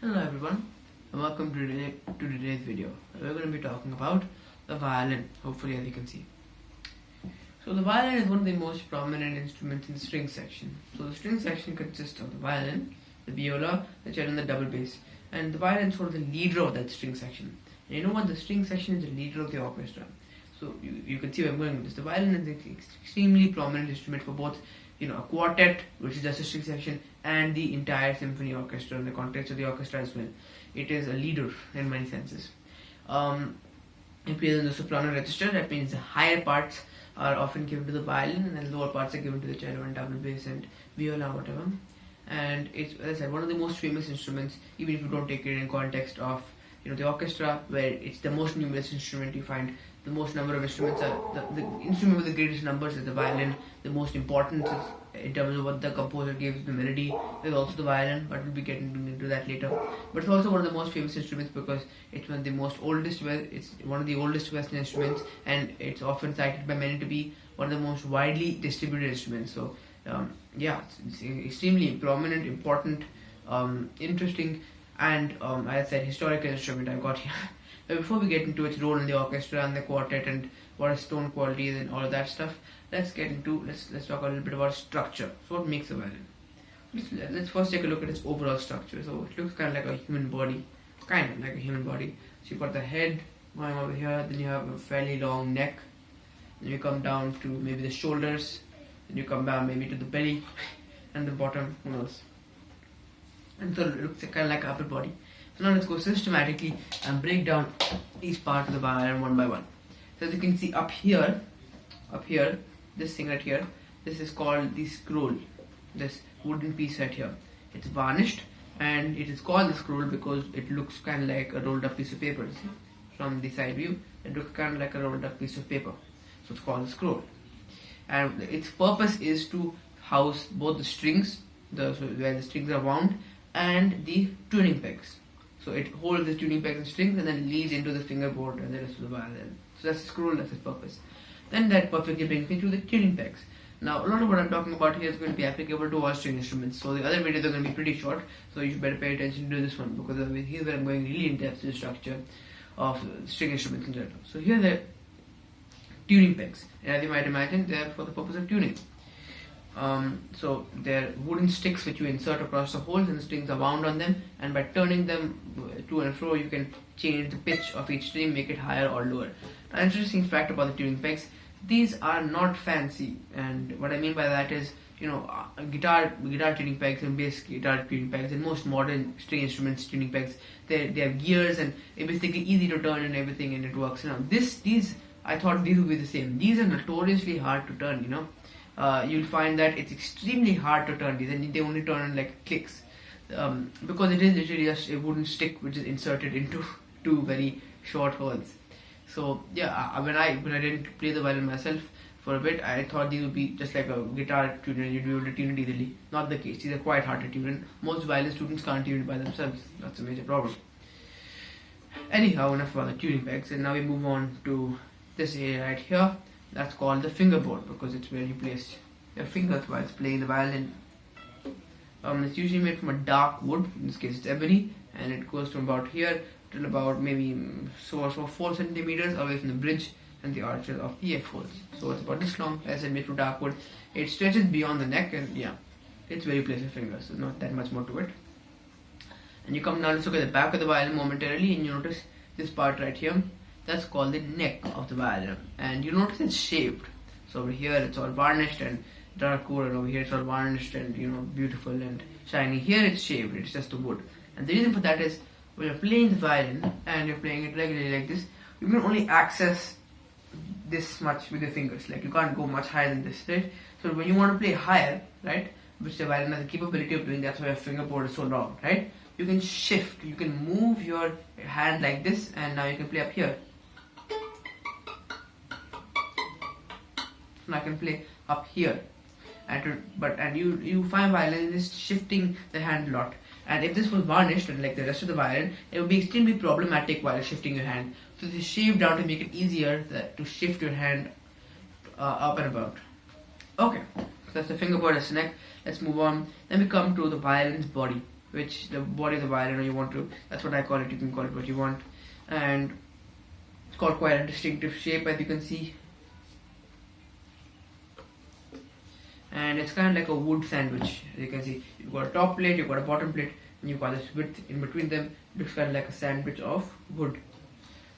Hello everyone, and welcome to today's video. We're going to be talking about the violin, hopefully, as you can see. So the violin is one of the most prominent instruments in the string section. So the string section consists of the violin, the viola, the cello and the double bass. And the violin is sort of the leader of that string section. And you know what? The string section is the leader of the orchestra. So you can see where I'm going with this. The violin is an extremely prominent instrument for both a quartet, which is just a string section, and the entire symphony orchestra and the context of the orchestra as well. It is a leader in many senses. It plays in the soprano register. That means the higher parts are often given to the violin, and the lower parts are given to the cello and double bass and viola, whatever. And it's, as I said, one of the most famous instruments, even if you don't take it in context of the orchestra, where it's the most numerous instrument. You find the most number of instruments are the instrument with the greatest numbers is the violin. The most important is, in terms of what the composer gives the melody, is also the violin, but we'll be getting into that later. But it's also one of the most famous instruments because it's one of the oldest Western instruments, and it's often cited by many to be one of the most widely distributed instruments. So it's extremely prominent, important, interesting, and as I said, historical instrument I've got here. But before we get into its role in the orchestra and the quartet and what its tone quality is and all of that stuff, let's talk a little bit about structure. So what makes a violin? Let's first take a look at its overall structure. So it looks kind of like a human body, So you've got the head going over here, then you have a fairly long neck, then you come down to maybe the shoulders, then you come down maybe to the belly, and the bottom, who knows. And so it looks kind of like an upper body. So now let's go systematically and break down each part of the violin one by one. So as you can see up here, this thing right here, this is called the scroll, this wooden piece right here. It's varnished, and it is called the scroll because it looks kind of like a rolled up piece of paper. See? From the side view, it looks kind of like a rolled up piece of paper. So it's called the scroll. And its purpose is to house both the strings, where the strings are wound, and the tuning pegs. So it holds the tuning pegs and strings and then leads into the fingerboard and the rest of the violin. So that's the scroll, that's its purpose. Then that perfectly brings me to the tuning pegs. Now a lot of what I'm talking about here is going to be applicable to all string instruments. So the other videos are going to be pretty short, so you should better pay attention to this one because here's where I'm going really in depth to the structure of string instruments in general. So here are the tuning pegs, and as you might imagine, they are for the purpose of tuning. So they're wooden sticks which you insert across the holes, and the strings are wound on them, and by turning them to and fro you can change the pitch of each string, make it higher or lower. An interesting fact about the tuning pegs: these are not fancy, and what I mean by that is guitar tuning pegs and bass guitar tuning pegs and most modern string instruments tuning pegs, they have gears and it's basically easy to turn and everything, and it works. These I thought these would be the same. These are notoriously hard to turn. You'll find that it's extremely hard to turn these, and they only turn on like clicks, because it is literally just a wooden stick which is inserted into two very short holes. So when I didn't play the violin myself for a bit, I thought these would be just like a guitar tuner, you'd be able to tune it easily. Not the case. These are quite hard to tune, and most violin students can't tune it by themselves. That's a major problem. Anyhow, enough about the tuning pegs, and now we move on to this area right here. That's called the fingerboard because it's where you place your fingers while playing the violin. It's usually made from a dark wood, in this case it's ebony, and it goes from about here till about maybe 4 centimeters away from the bridge and the arches of the F holes. So it's about this long, as I said, made from dark wood. It stretches beyond the neck, and it's where you place your fingers. There's not that much more to it. And you come down, let's look at the back of the violin momentarily, and you notice this part right here. That's called the neck of the violin, and you notice it's shaved. So over here it's all varnished and dark wood, and over here it's all varnished and beautiful and shiny. Here it's shaved, it's just the wood. And the reason for that is when you're playing the violin and you're playing it regularly like this, you can only access this much with your fingers. Like you can't go much higher than this, right? So when you want to play higher, right, which the violin has the capability of doing, that's why your fingerboard is so long, right? You can shift, you can move your hand like this, and now you can play up here. And I can play up here, and you find violinists shifting the hand a lot. And if this was varnished and like the rest of the violin, it would be extremely problematic while shifting your hand. So this is shaved down to make it easier to shift your hand up and about. Okay, so that's the fingerboard, that's the neck. Let's move on. Then we come to the violin's body. which the body of the violin, or you want to, that's what I call it, you can call it what you want. And it's got quite a distinctive shape, as you can see. And it's kind of like a wood sandwich, as you can see. You've got a top plate, you've got a bottom plate, and you've got this width in between them. It looks kind of like a sandwich of wood.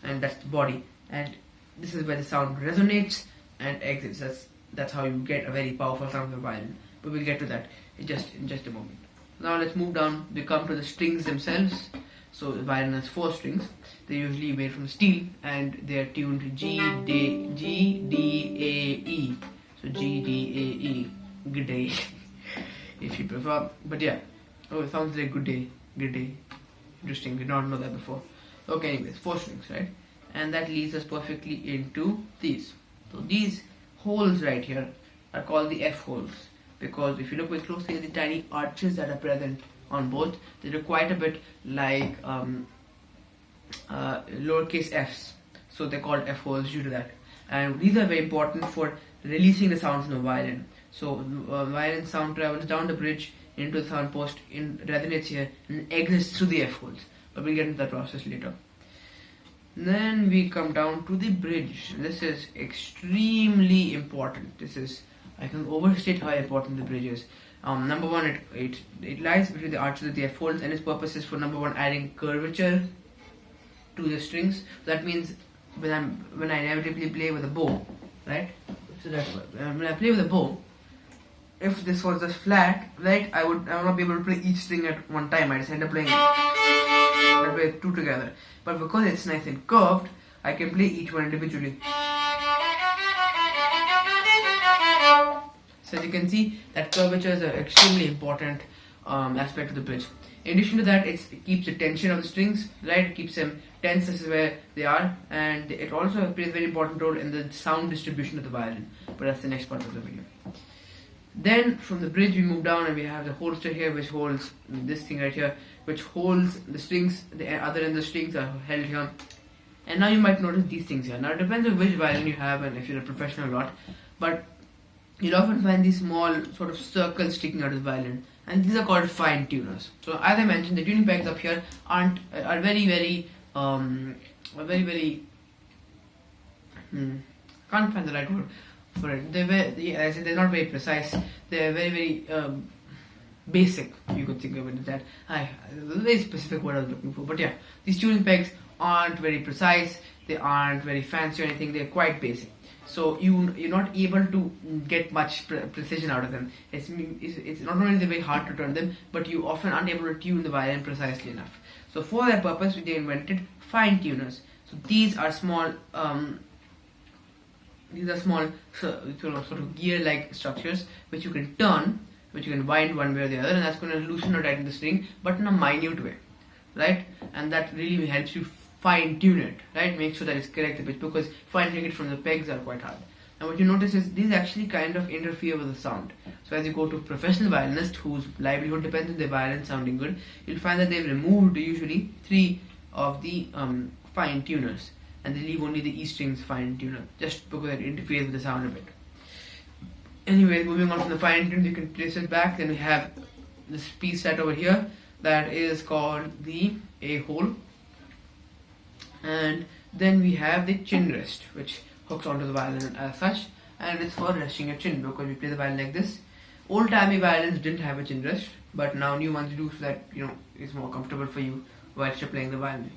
And that's the body. And this is where the sound resonates and exits. That's how you get a very powerful sound of the violin. But we'll get to that in just a moment. Now let's move down. We come to the strings themselves. So the violin has 4 strings. They're usually made from steel, and they are tuned G, D, A, E. So G, D, A, E. Good day, if you prefer. But yeah, oh, it sounds like good day, good day. Interesting, did not know that before. Okay, anyways, 4 strings, right? And that leads us perfectly into these. So these holes right here are called the F holes, because if you look very closely at the tiny arches that are present on both, they look quite a bit like lowercase f's. So they're called F holes due to that. And these are very important for releasing the sound from the violin. So violin sound travels down the bridge into the sound post, resonates here, and exits through the F holes. But we'll get into that process later. Then we come down to the bridge. This is extremely important. I can overstate how important the bridge is. Number one, it lies between the arches of the F holes, and its purpose is for, number one, adding curvature to the strings. That means when I inevitably play with a bow, right? So that when I play with a bow, if this was just flat, right, I would not be able to play each string at one time. I just end up playing 2 together. But because it's nice and curved, I can play each one individually. So as you can see, that curvature is an extremely important aspect of the bridge. In addition to that, it keeps the tension of the strings, right? It keeps them tense. This is where they are, and it also plays a very important role in the sound distribution of the violin. But that's the next part of the video. Then from the bridge we move down, and we have the holster here, which holds this thing right here, which holds the strings. The other end of the strings are held here. And now you might notice these things here. Now it depends on which violin you have and if you're a professional or not, but you'll often find these small sort of circles sticking out of the violin, and these are called fine tuners. So as I mentioned, the tuning pegs up here are very can't find the right word for it. They're not very precise. They're very basic. You could think of it as that. The very specific word I was looking for. But yeah, these tuning pegs aren't very precise. They aren't very fancy or anything. They're quite basic. So you're not able to get much precision out of them. It's not only very hard to turn them, but you often aren't able to tune the violin precisely enough. So for that purpose, they invented fine tuners. So these are small sort of gear-like structures which you can turn, which you can wind one way or the other, and that's going to loosen or tighten the string, but in a minute way, right? And that really helps you fine tune it, right? Make sure that it's correct a bit, because fine tuning it from the pegs are quite hard. And what you notice is these actually kind of interfere with the sound. So as you go to professional violinists whose livelihood depends on their violin sounding good, you'll find that they've removed usually 3 of the fine tuners, and they leave only the E strings fine tuner, just because it interferes with the sound a bit. Anyway, moving on from the fine tuner, you can trace it back. Then we have this piece set over here that is called the A hole. And then we have the chin rest, which hooks onto the violin as such, and it's for resting your chin, because we play the violin like this. Old-timey violins didn't have a chin rest, but now new ones do, so that it's more comfortable for you whilst you're playing the violin.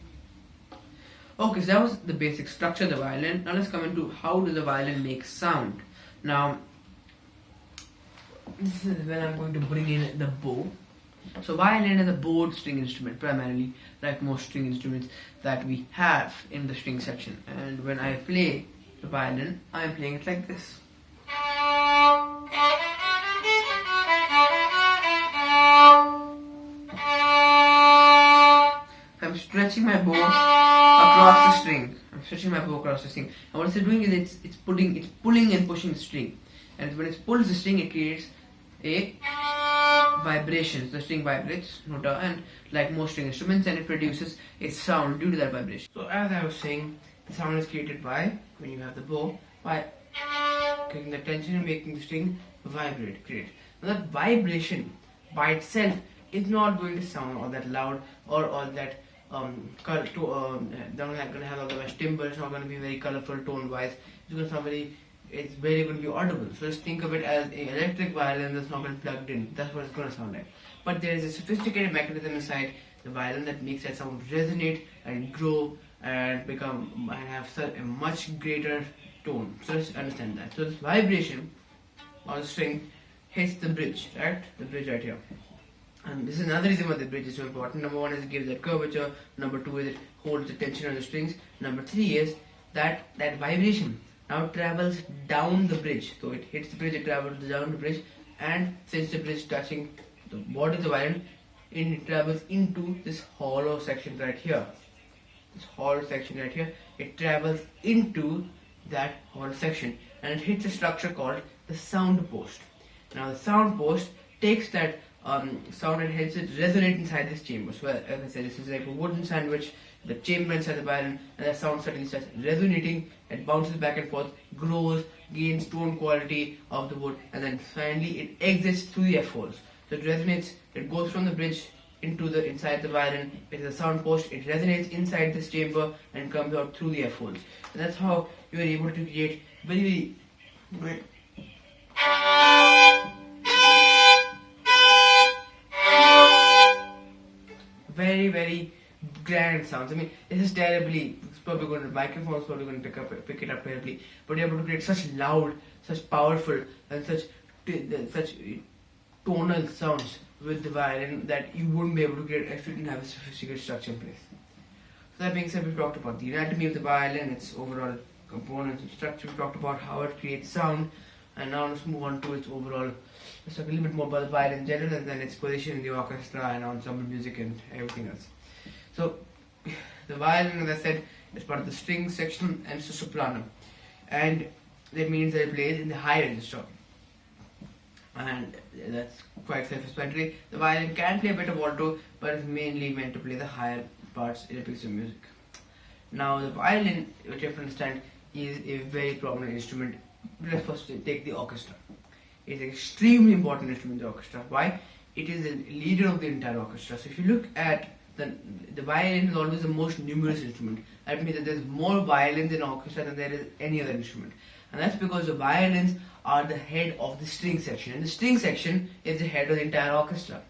Okay, so that was the basic structure of the violin. Now let's come into how does the violin make sound. Now this is when I'm going to bring in the bow. So violin is a bowed string instrument primarily, like most string instruments that we have in the string section. And when I play the violin, I am playing it like this. I'm stretching my bow across the string. And what it's doing is it's pulling and pushing the string. And when it pulls the string, it creates a vibration. The string vibrates, nota, and like most string instruments, and it produces a sound due to that vibration. So as I was saying, the sound is created by, when you have the bow, by getting the tension and making the string vibrate. Now that vibration by itself is not going to sound all that loud or all that they're not going to have all the much timbre. It's not going to be very colorful tone wise. It's going to sound it's very going to be audible. So just think of it as an electric violin that's not been plugged in. That's what it's going to sound like. But there is a sophisticated mechanism inside the violin that makes that sound resonate and grow and have a much greater tone. So let's understand that. So this vibration on the string hits the bridge, right? The bridge right here. And this is another reason why the bridge is so important. Number one is it gives that curvature. Number two is it holds the tension on the strings. Number three is that vibration now travels down the bridge. So it hits the bridge, it travels down the bridge, and since the bridge is touching the body of the violin, it travels into this hollow section right here. This hollow section right here, it travels into that hollow section and it hits a structure called the sound post. Now the sound post takes that sound and helps it resonate inside this chamber. So as I said, this is like a wooden sandwich, the chamber inside the violin, and the sound suddenly starts resonating, it bounces back and forth, grows, gains tone quality of the wood, and then finally it exits through the F holes. So it resonates, it goes from the bridge inside the violin, it is a sound post, it resonates inside this chamber and comes out through the F holes. And that's how you are able to create very grand sounds. I mean, this is terribly. It's probably going to microphone's probably going to pick it up terribly. But you're able to create such loud, such powerful, and such tonal sounds with the violin that you wouldn't be able to create if you didn't have a sophisticated structure in place. So that being said, we talked about the anatomy of the violin, its overall components and structure. We talked about how it creates sound, and now let's move on to its overall. Let's talk a little bit more about the violin in general, and then its position in the orchestra and ensemble music and everything else. So, the violin, as I said, is part of the string section and it's a soprano, and that means that it plays in the high register, and that's quite self-explanatory. The violin can play a bit of alto, but it's mainly meant to play the higher parts in a piece of music. Now, the violin, which you have to understand, is a very prominent instrument. Let's first take the orchestra. It's an extremely important instrument in the orchestra. Why? It is the leader of the entire orchestra. So if you look at the violin is always the most numerous instrument. That means that there's more violins in an orchestra than there is any other instrument. And that's because the violins are the head of the string section. And the string section is the head of the entire orchestra.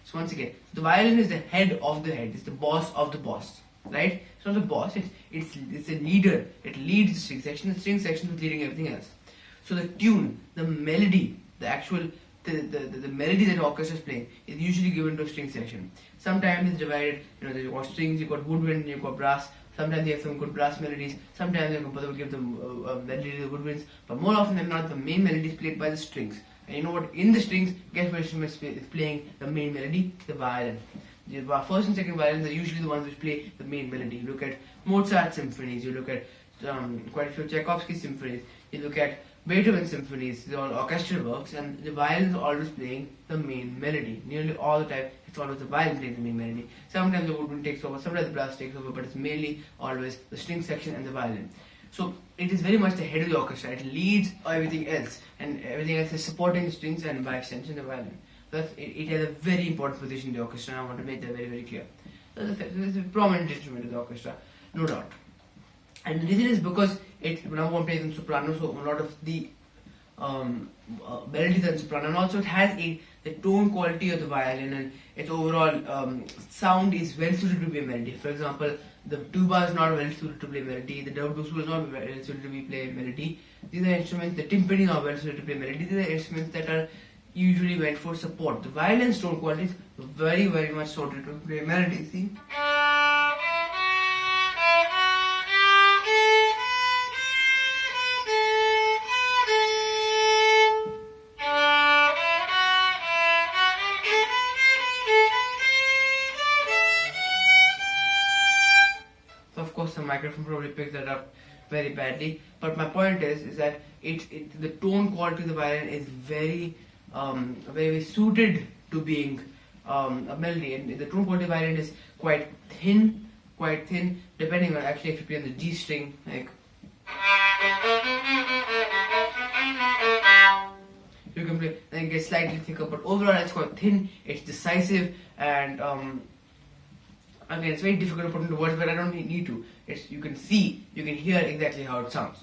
So once again, the violin is the head of the head. It's the boss of the boss. Right? It's not the boss, it's a leader. It leads the string section. The string section is leading everything else. So the tune, the melody, the actual the melody that the orchestra is playing is usually given to a string section. Sometimes it's divided, you've got strings, you've got woodwind, you've got brass. Sometimes they have some good brass melodies. Sometimes the composer will give them melody to the woodwinds. But more often than not, the main melody is played by the strings. And you know what? In the strings, guess what instrument is playing the main melody? The violin. The first and second violins are usually the ones which play the main melody. You look at Mozart symphonies, you look at quite a few Tchaikovsky symphonies, you look at Beethoven symphonies, they're all orchestral works, and the violin is always playing the main melody. Nearly all the time, it's always the violin playing the main melody. Sometimes the woodwind takes over, sometimes the brass takes over, but it's mainly always the string section and the violin. So it is very much the head of the orchestra. It leads everything else, and everything else is supporting the strings and by extension the violin. It has a very important position in the orchestra, and I want to make that very clear. So it's a prominent instrument in the orchestra, no doubt. And the reason is because number one plays in soprano, so a lot of the melodies are in soprano, and also it has the tone quality of the violin, and its overall sound is well suited to be a melody. For example, the tuba is not well suited to play melody, the double is not well suited to play melody. These are instruments, the timpani are well suited to play melody. These are instruments that are usually meant for support. The violin's tone quality is very much suited to play melody. See? Of course, the microphone probably picks that up very badly, but my point is that the tone quality of the violin is very suited to being a melody, and the tone quality of the violin is quite thin, depending on actually if you play on the G string, like You can play, then it gets slightly thicker, but overall it's quite thin, it's decisive, and again, it's very difficult to put into words, but I don't need to. You can see, you can hear exactly how it sounds.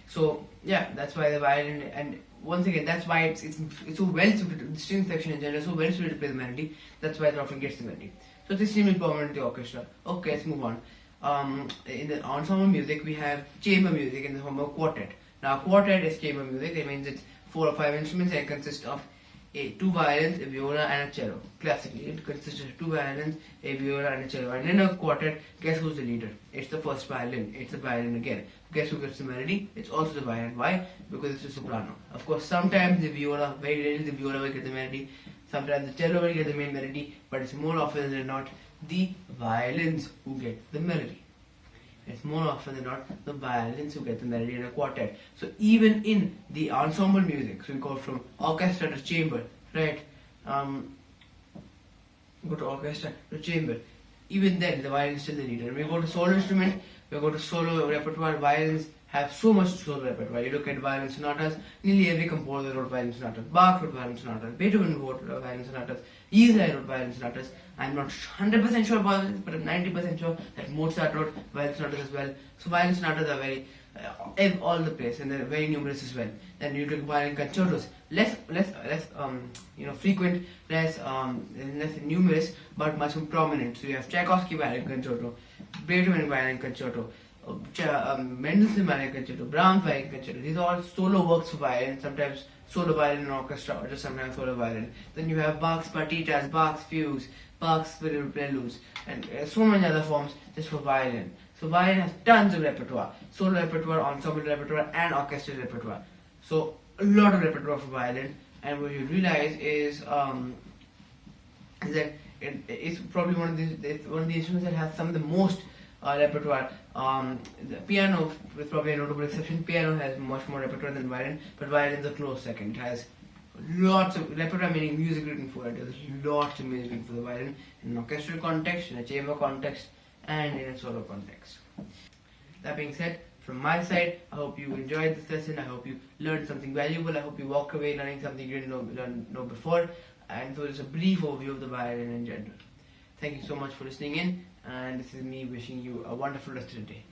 So yeah, that's why the violin, and once again, that's why it's so well suited. The string section in general is so well suited to play the melody. That's why it often gets the melody. So it's extremely prominent in the orchestra. Okay, let's move on. In the ensemble music, we have chamber music in the form of quartet. Now, quartet is chamber music. It means it's 4 or 5 instruments and it consists of 2 violins, a viola, and a cello. Classically, it consists of 2 violins, a viola, and a cello. And in a quartet, guess who's the leader? It's the first violin. It's the violin again. Guess who gets the melody? It's also the violin. Why? Because it's a soprano. Of course, sometimes the viola, very rarely the viola will get the melody. Sometimes the cello will get the main melody, but it's more often than not the violins who get the melody. It's more often than not the violins who get the melody in a quartet. So even in the ensemble music, so we go from orchestra to chamber, right? Go to orchestra to chamber. Even then, the violin is still the leader. When we go to solo instrument, we go to solo repertoire. Violins have so much solo repertoire. You look at violin sonatas, nearly every composer wrote violin sonatas. Bach wrote violin sonatas. Beethoven wrote violin sonatas. Liszt wrote violin sonatas. I'm not 100% sure about this, but I'm 90% sure that Mozart wrote violin sonatas as well. So violin sonatas are very all the place, and they're very numerous as well. Then you look at violin concertos, less frequent, less numerous, but much more prominent. So you have Tchaikovsky violin concerto, Beethoven violin concerto, Mendelssohn violin concerto, Brahms violin concerto. These are all solo works for violin, sometimes solo violin in orchestra, or just sometimes solo violin. Then you have Bach's partitas, Bach's fugues, Bach's preludes, and so many other forms just for violin. So violin has tons of repertoire, solo repertoire, ensemble repertoire, and orchestral repertoire. So a lot of repertoire for violin, and what you realize is that it's probably one of the instruments that has some of the most repertoire. The piano, with probably a notable exception, piano has much more repertoire than violin, but violin is a close second. It has lots of repertoire, meaning music written for it. There's lots of music written for the violin in an orchestral context, in a chamber context, and in a solo context. That being said, from my side, I hope you enjoyed this lesson. I hope you learned something valuable. I hope you walk away learning something you didn't know before. And so it's a brief overview of the violin in general. Thank you so much for listening in, and this is me wishing you a wonderful rest of the day.